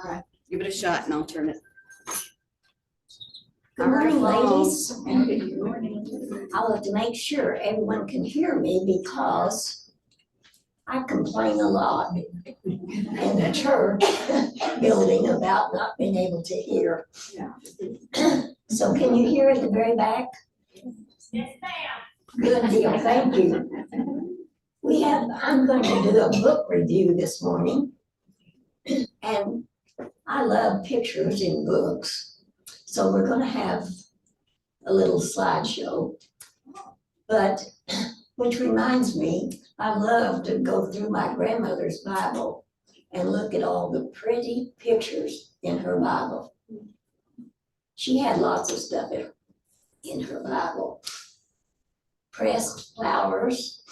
Okay, give it a shot and I'll turn it. Good morning, ladies. Good morning. I want to make sure everyone can hear me because I complain a lot in the church building about not being able to hear. Yeah. So can you hear at the very back? Yes, ma'am. Good deal, thank you. I'm going to do a book review this morning. And I love pictures in books. So we're going to have a little slideshow. But, which reminds me, I love to go through my grandmother's Bible and look at all the pretty pictures in her Bible. She had lots of stuff in her Bible. Pressed flowers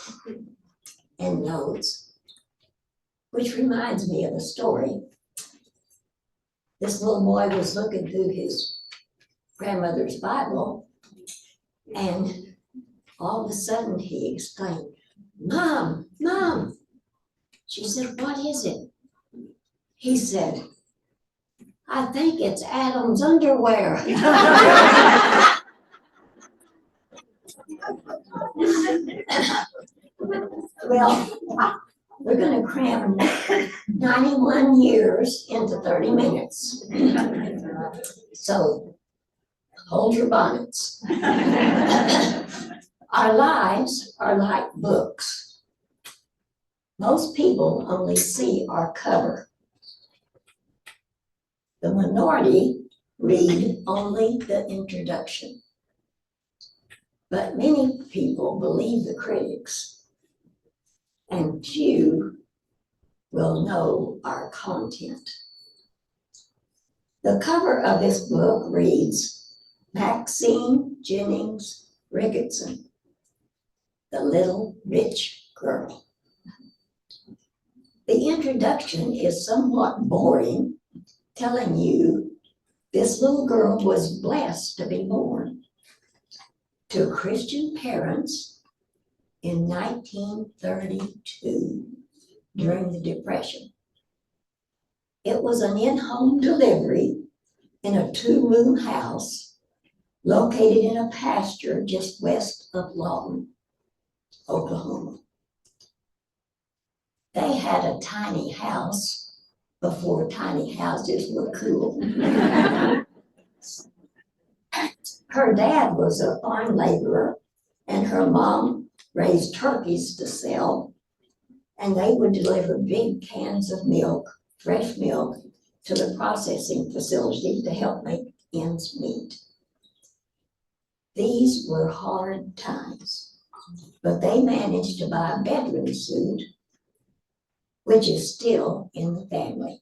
and notes, which reminds me of a story. This little boy was looking through his grandmother's Bible, and all of a sudden he exclaimed, "Mom, Mom." She said, "What is it?" He said, "I think it's Adam's underwear." Well, we're going to cram 91 years into 30 minutes. So hold your bonnets. Our lives are like books. Most people only see our cover. The minority read only the introduction. But many people believe the critics, and few will know our content. The cover of this book reads, Maxine Jennings Ricketson, the Little Rich Girl. The introduction is somewhat boring, telling you this little girl was blessed to be born to Christian parents in 1932 during the Depression. It was an in-home delivery in a two-room house located in a pasture just west of Lawton, Oklahoma. They had a tiny house before tiny houses were cool. Her dad was a farm laborer, and her mom raised turkeys to sell, and they would deliver big cans of milk, fresh milk, to the processing facility to help make ends meet. These were hard times, but they managed to buy a bedroom suit, which is still in the family.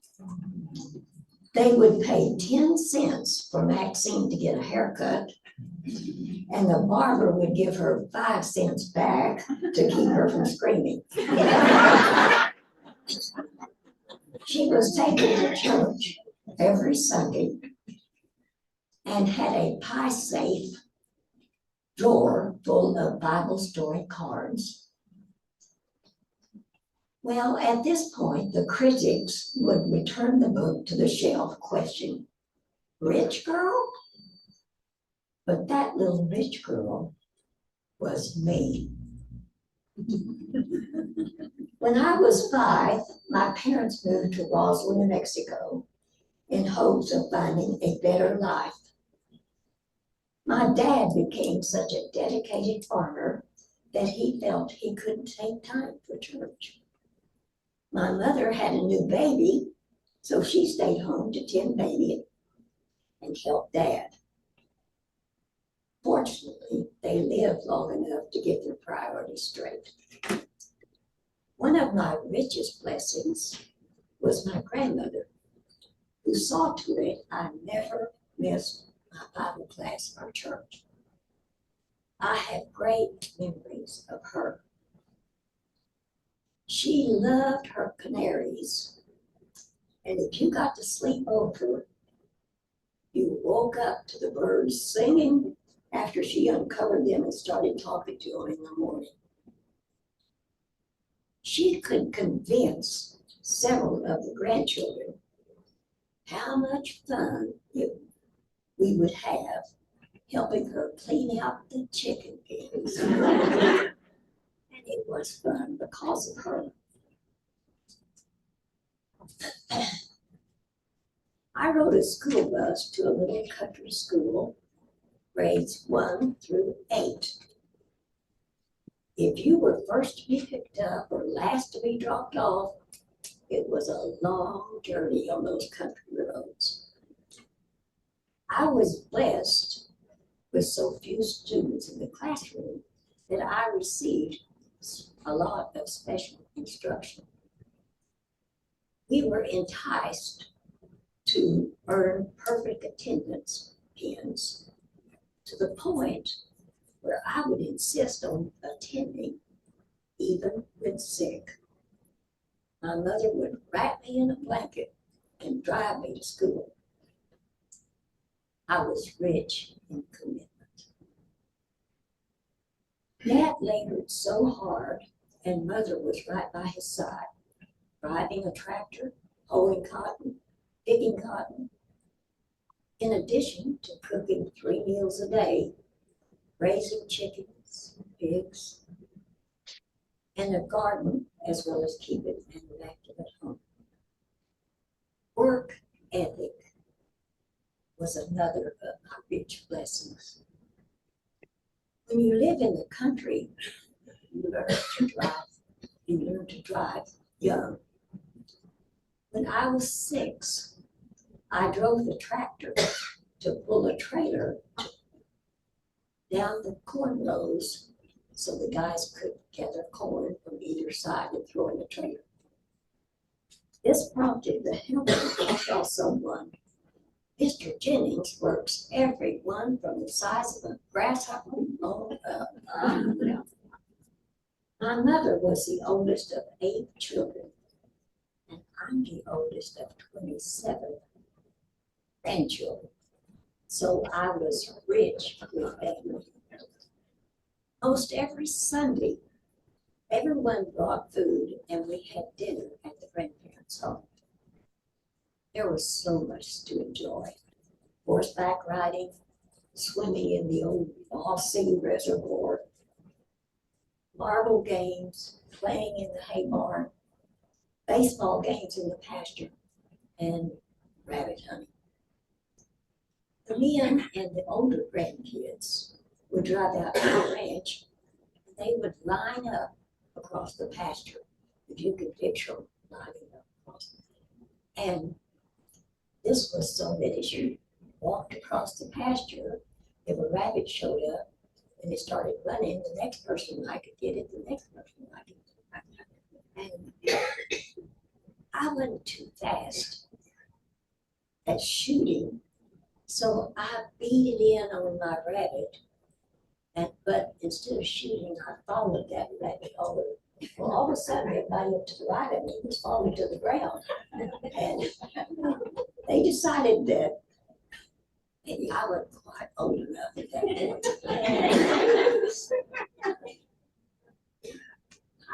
They would pay 10 cents for Maxine to get a haircut, and the barber would give her 5 cents back to keep her from screaming. She was taken to church every Sunday and had a pie safe drawer full of Bible story cards. Well, at this point, the critics would return the book to the shelf, questioning, "Rich girl?" But that little rich girl was me. When I was 5, my parents moved to Roswell, New Mexico, in hopes of finding a better life. My dad became such a dedicated farmer that he felt he couldn't take time for church. My mother had a new baby, so she stayed home to tend baby and help Dad. Fortunately, they lived long enough to get their priorities straight. One of my richest blessings was my grandmother, who saw to it I never missed my Bible class or church. I have great memories of her. She loved her canaries, and if you got to sleep over, you woke up to the birds singing after she uncovered them and started talking to them in the morning. She could convince several of the grandchildren how much fun we would have helping her clean out the chicken pens. And it was fun because of her. I rode a school bus to a little country school, grades 1 through 8. If you were first to be picked up or last to be dropped off, it was a long journey on those country roads. I was blessed with so few students in the classroom that I received a lot of special instruction. We were enticed to earn perfect attendance pins to the point where I would insist on attending even when sick. My mother would wrap me in a blanket and drive me to school. I was rich in commitment. Dad labored so hard, and Mother was right by his side, driving a tractor, hoeing cotton, digging cotton, in addition to cooking 3 meals a day, raising chickens, pigs, and a garden, as well as keeping an immaculate home. Work ethic was another of my rich blessings. When you live in the country, you learn to drive young. When I was 6, I drove the tractor to pull a trailer down the corn rows so the guys could gather corn from either side and throw in the trailer. This prompted the helper to tell someone, "Mr. Jennings works everyone from the size of a grasshopper on up." My mother was the oldest of 8 children, and I'm the oldest of 27 grandchildren. So I was rich with family. Most every Sunday, everyone brought food and we had dinner at the grandparents' home. There was so much to enjoy. Horseback riding, swimming in the old Sea Reservoir, marble games, playing in the hay barn, baseball games in the pasture, and rabbit hunting. The men and the older grandkids would drive out to the ranch, and they would line up across the pasture. If you could picture them lining up across. And this was so that as you walked across the pasture, if a rabbit showed up and it started running, the next person I could get it, the next person I could get it. And I wasn't too fast at shooting, so I beat it in on my rabbit. But instead of shooting, I followed that rabbit over. Well, all of a sudden, everybody up to the right of me was falling to the ground. And they decided that maybe I wasn't quite old enough at that point.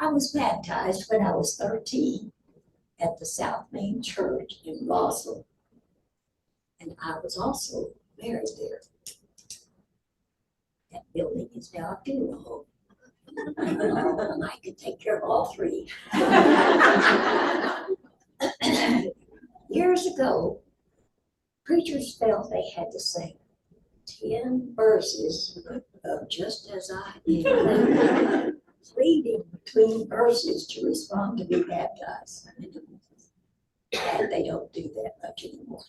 I was baptized when I was 13 at the South Main Church in Roswell. And I was also married there. That building is now a funeral home. I could take care of all 3. Years ago, preachers felt they had to sing 10 verses of "Just As I Am," pleading between verses to respond to be baptized. And they don't do that much anymore.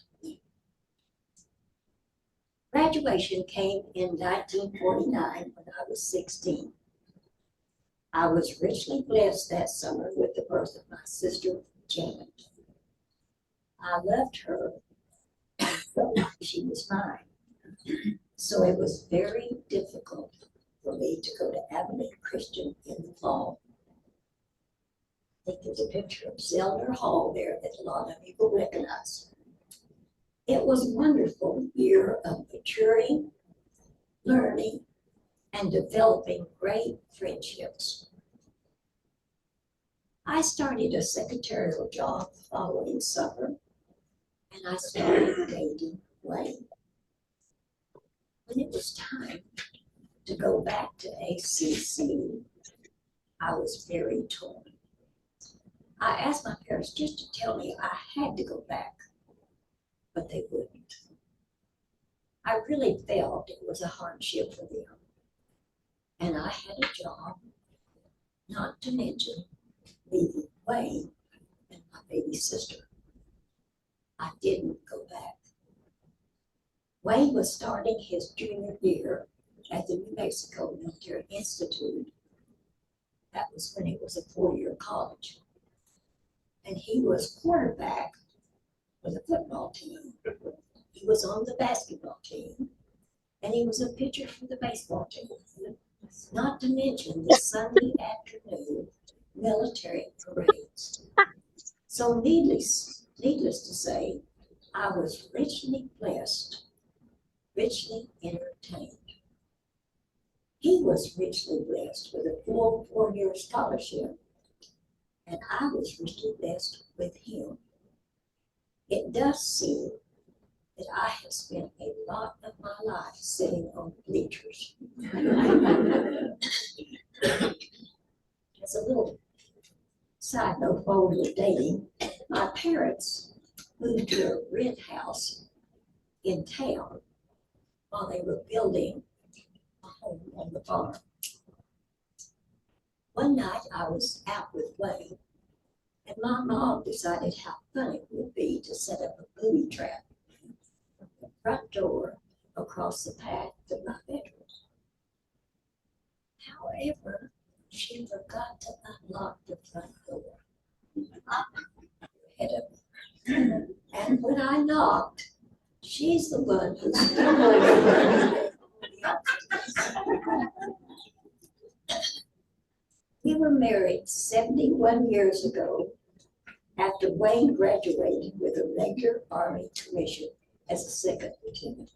Graduation came in 1949 when I was 16. I was richly blessed that summer with the birth of my sister, Janet. I loved her and felt like she was mine. So it was very difficult for me to go to Abilene Christian in the fall. I think there's a picture of Zellner Hall there that a lot of you will recognize. It was a wonderful year of maturing, learning, and developing great friendships. I started a secretarial job following supper, and I started dating Wayne. When it was time to go back to ACC, I was very torn. I asked my parents just to tell me I had to go back, but they wouldn't. I really felt it was a hardship for them. And I had a job, not to mention leaving Wayne and my baby sister. I didn't go back. Wayne was starting his junior year at the New Mexico Military Institute. That was when it was a 4-year college. And he was quarterback for the football team. He was on the basketball team, and he was a pitcher for the baseball team. Not to mention the Sunday afternoon military parades. So needless to say, I was richly blessed, richly entertained. He was richly blessed with a full 4-year scholarship, and I was richly blessed with him. It does seem that I have spent a lot of my life sitting on bleachers. As a little side note, while we were dating, my parents moved to a rent house in town while they were building a home on the farm. One night I was out with Wayne, and my mom decided how fun it would be to set up a booby trap from the front door across the path to my bedroom. However, she forgot to unlock the front door. And when I knocked, she's the one who stumbled. We were married 71 years ago after Wayne graduated with a regular Army commission as a second lieutenant.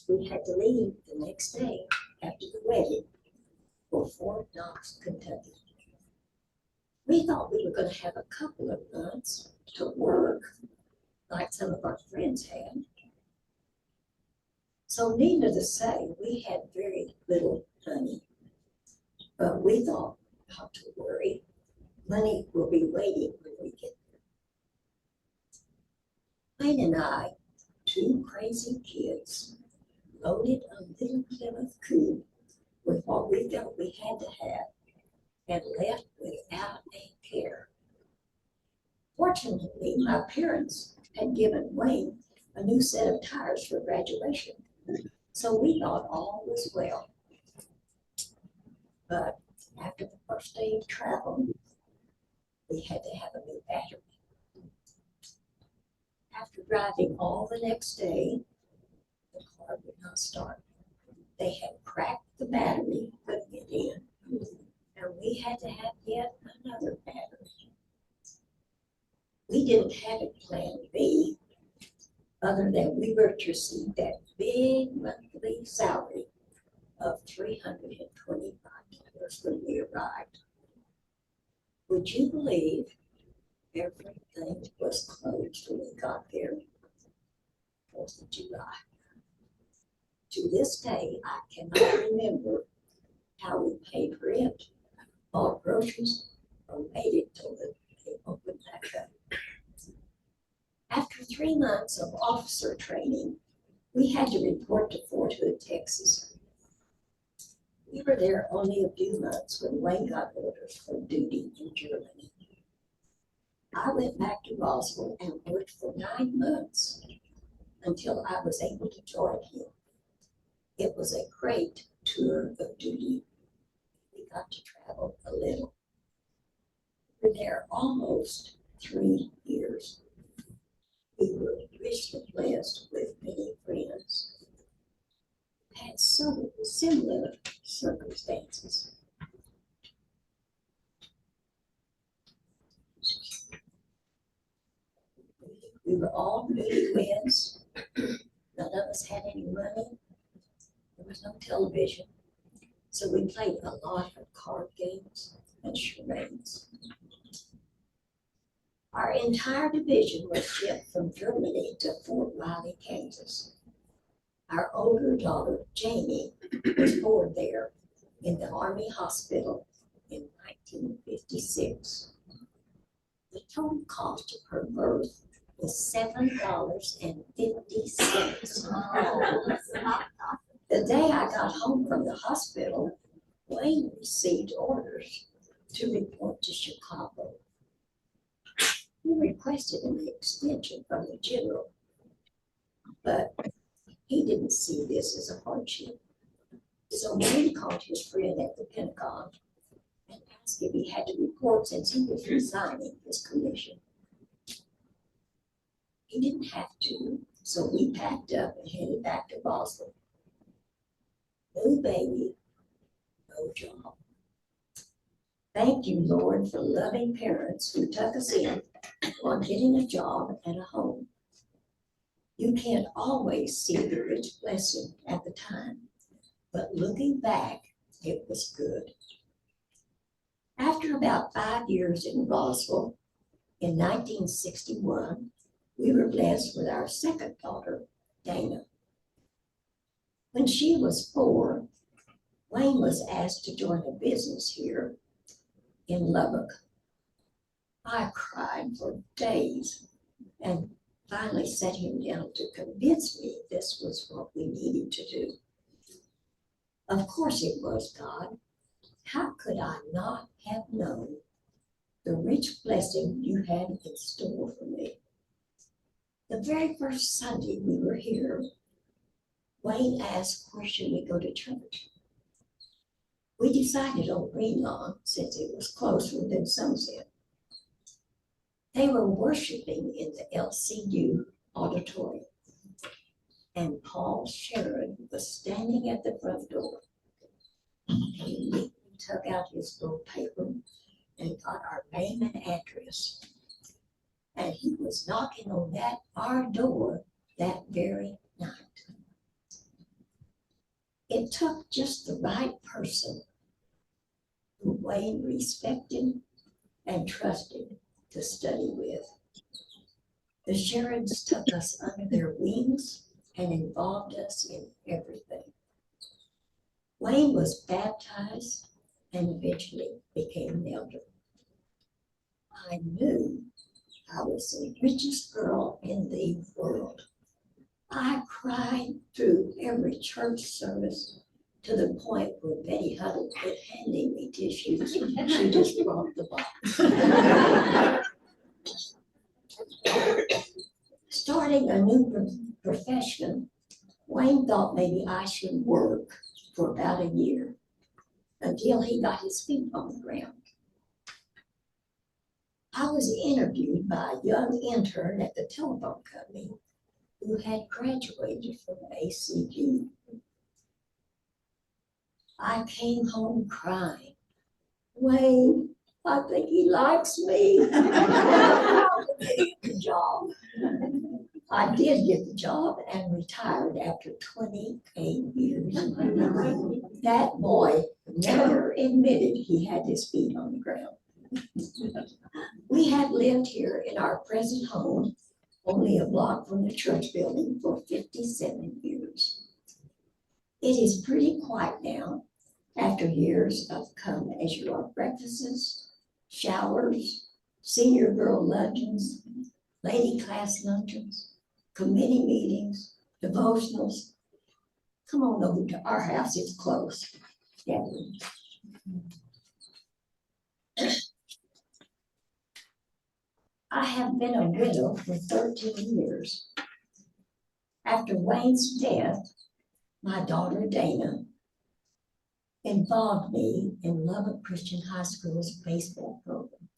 We had to leave the next day after the wedding for Fort Knox, Kentucky. We thought we were going to have a couple of months to work like some of our friends had. So needless to say, we had very little money. But we thought, not to worry, money will be waiting when we get there. Wayne and I, two crazy kids, loaded a little Plymouth coupe with what we felt we had to have and left without a care. Fortunately, my parents had given Wayne a new set of tires for graduation, so we thought all was well. But after the first day of travel, we had to have a new battery. After driving all the next day, the car would not start. They had cracked the battery, putting it in, and we had to have yet another battery. We didn't have a plan B other than we were to receive that big monthly salary of $325 when we arrived. Would you believe everything was closed when we got there? 4th of July. To this day, I cannot remember how we paid rent, bought groceries, or made it till they opened back up. After 3 months of officer training, we had to report to Fort Hood, Texas. We were there only a few months when Wayne got orders for duty in Germany. I went back to Roswell and worked for 9 months until I was able to join him. It was a great tour of duty. We got to travel a little. We were there almost 3 years. We were richly blessed with many friends. Had some similar circumstances. We were all newlyweds. None of us had any money. There was no television. So we played a lot of card games and charades. Our entire division was shipped from Germany to Fort Riley, Kansas. Our older daughter, Jamie, was born there in the Army Hospital in 1956. The total cost of her birth was $7.50. The day I got home from the hospital, Wayne received orders to report to Chicago. He requested an extension from the general, but he didn't see this as a hardship. So Wayne called his friend at the Pentagon and asked if he had to report since he was resigning his commission. He didn't have to, so we packed up and headed back to Boston. No baby, no job. Thank you, Lord, for loving parents who tuck us in while getting a job and a home. You can't always see the rich blessing at the time, but looking back, it was good. After about 5 years in Roswell, in 1961, we were blessed with our second daughter, Dana. When she was 4, Wayne was asked to join a business here in Lubbock. I cried for days and finally sat him down to convince me this was what we needed to do. Of course it was God. How could I not have known the rich blessing you had in store for me? The very first Sunday we were here, Wayne asked, where should we go to church? We decided on Green Lawn since it was closer than Sunset. They were worshiping in the LCU auditorium, and Paul Sharon was standing at the front door. He neatly took out his little paper and got our name and address. And he was knocking on our door that very night. It took just the right person who Wayne respected and trusted to study with. The Sharons took us under their wings and involved us in everything. Wayne was baptized and eventually became an elder. I knew I was the richest girl in the world. I cried through every church service to the point where Betty Huddle quit handing me tissues. She just brought the box. Starting a new profession, Wayne thought maybe I should work for about a year until he got his feet on the ground. I was interviewed by a young intern at the telephone company who had graduated from ACU. I came home crying. Wayne, I think he likes me. I'll get the job. I did get the job and retired after 28 years. That boy never admitted he had his feet on the ground. We have lived here in our present home, only a block from the church building, for 57 years. It is pretty quiet now after years of come as you are breakfasts, showers, senior girl luncheons, lady class luncheons, committee meetings, devotionals. Come on over to our house, it's close. Yeah. I have been a widow for 13 years. After Wayne's death, my daughter Dana involved me in Lubbock Christian High School's baseball program.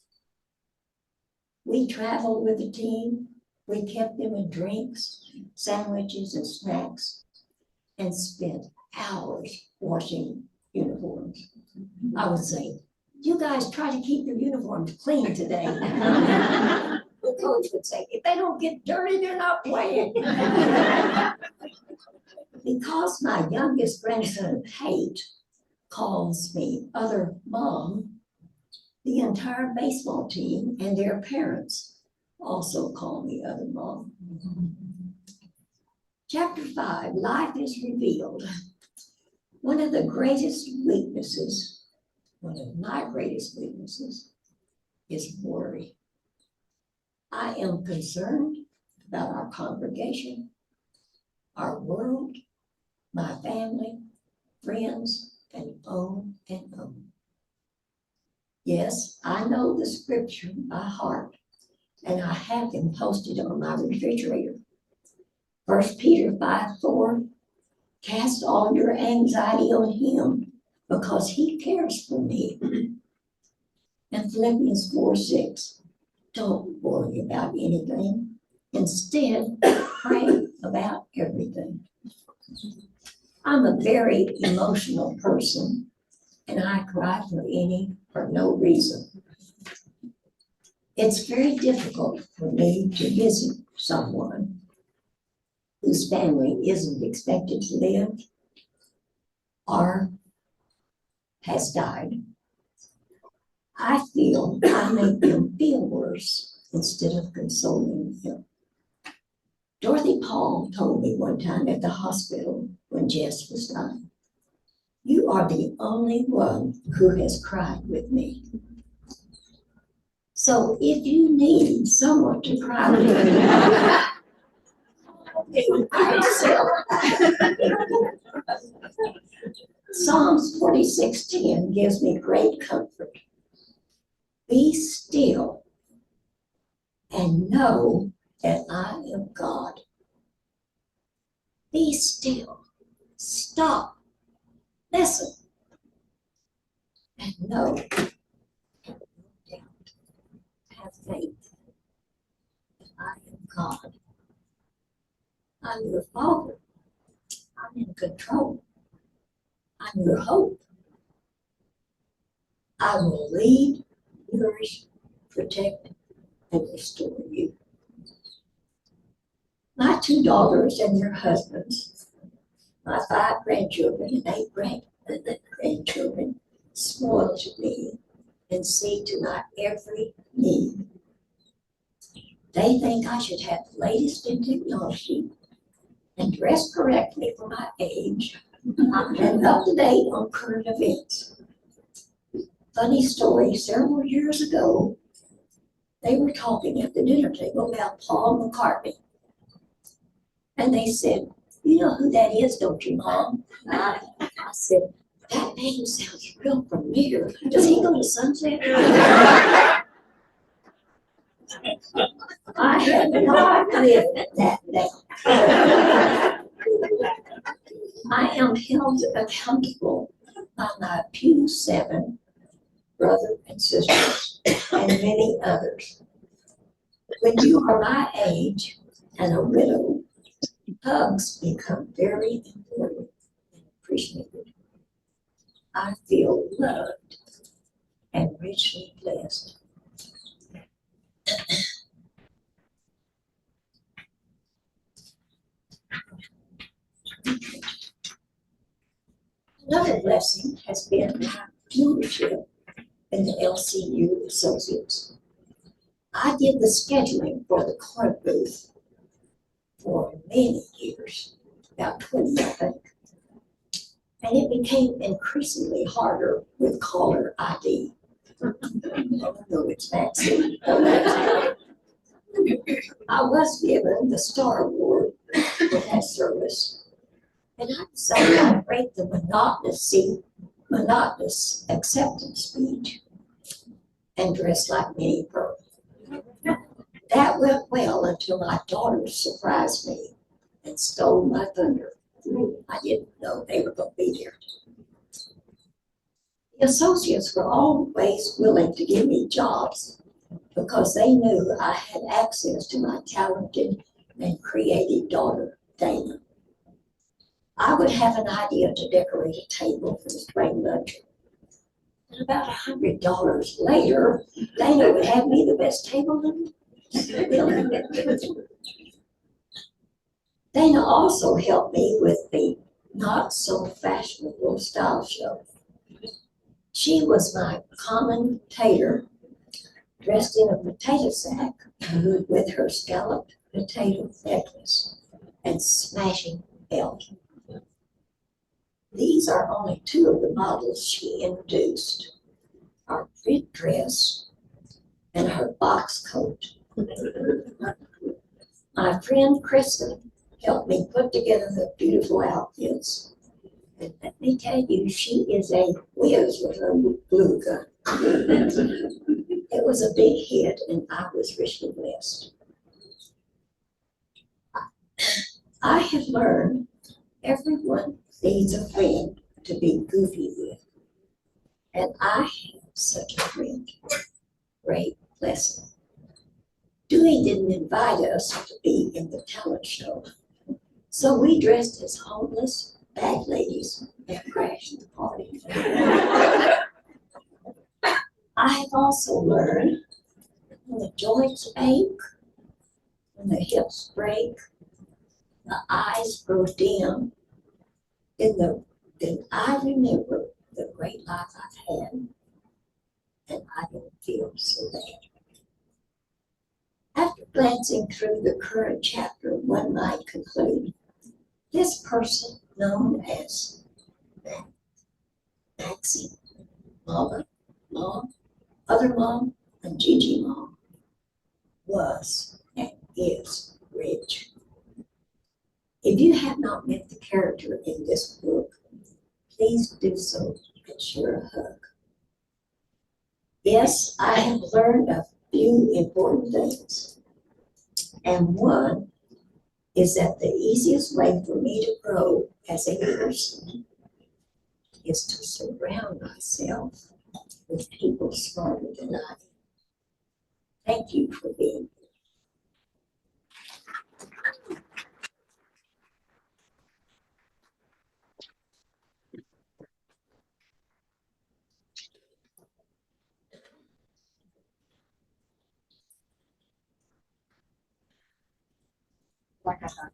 We traveled with the team. We kept them with drinks, sandwiches, and snacks, and spent hours washing uniforms. I would say, you guys try to keep your uniforms clean today. The coach would say, if they don't get dirty, they're not playing. Because my youngest grandson, Pate, calls me other mom, the entire baseball team and their parents also call me Other Mom. Chapter 5, Life is Revealed. One of the greatest weaknesses, one of my greatest weaknesses, is worry. I am concerned about our congregation, our world, my family, friends, and on and on. Yes, I know the scripture by heart, and I have them posted on my refrigerator. 1 Peter 5:4, cast all your anxiety on him because he cares for me. And Philippians 4:6, don't worry about anything. Instead, pray about everything. I'm a very emotional person, and I cry for no reason. It's very difficult for me to visit someone whose family isn't expected to live or has died. I feel I make them feel worse instead of consoling them. Dorothy Paul told me one time at the hospital when Jess was dying, you are the only one who has cried with me. So if you need someone to cry with, Psalms 46:10 gives me great comfort. Be still and know that I am God. Be still, stop, listen, and know, have faith that I am God. I'm your Father. I'm in control. I'm your hope. I will lead, nourish, protect, and restore you. My 2 daughters and their husbands, my 5 grandchildren and 8 grandchildren spoil me and see to my every need. They think I should have the latest in technology and dress correctly for my age and up to date on current events. Funny story, several years ago, they were talking at the dinner table about Paul McCartney. And they said, you know who that is, don't you, Mom? I said, that name sounds real familiar. Does he go to Sunset? I had not lived that down. I am held accountable by my Pew 7 brothers and sisters and many others. When you are my age and a widow, hugs become very important and appreciated. I feel loved and richly blessed. Another blessing has been my leadership in the LCU Associates. I did the scheduling for the card booth for many years, about 20, I think. And it became increasingly harder with caller ID. No, it's Maxine. I was given the Star Award for that service, and I decided I'd break the monotonous acceptance speech and dress like Minnie Pearl. That went well until my daughters surprised me and stole my thunder. I didn't know they were going to be there. The associates were always willing to give me jobs because they knew I had access to my talented and creative daughter, Dana. I would have an idea to decorate a table for the spring luncheon. And about $100 later, Dana would have me the best table in the building. Dana also helped me with the not so fashionable style show. She was my commentator dressed in a potato sack with her scalloped potato necklace and smashing belt. These are only two of the models she introduced: our print dress and her box coat. My friend Kristen helped me put together the beautiful outfits. And let me tell you, she is a whiz with her glue gun. It was a big hit, and I was richly blessed. I have learned everyone needs a friend to be goofy with. And I have such a friend. Great blessing. Dewey didn't invite us to be in the talent show, so we dressed as homeless bag ladies and crashed the party. I have also learned when the joints ache, when the hips break, the eyes grow dim, then I remember the great life I've had, and I don't feel so bad. After glancing through the current chapter, one might conclude this person known as Maxine, Mama, Mom, Other Mom, and Gigi Mom, was and is rich. If you have not met the character in this book, please do so and share a hug. Yes, I have learned a few important things, and one is that the easiest way for me to grow as a person is to surround myself with people smarter than I am. Thank you for being here. Like I thought.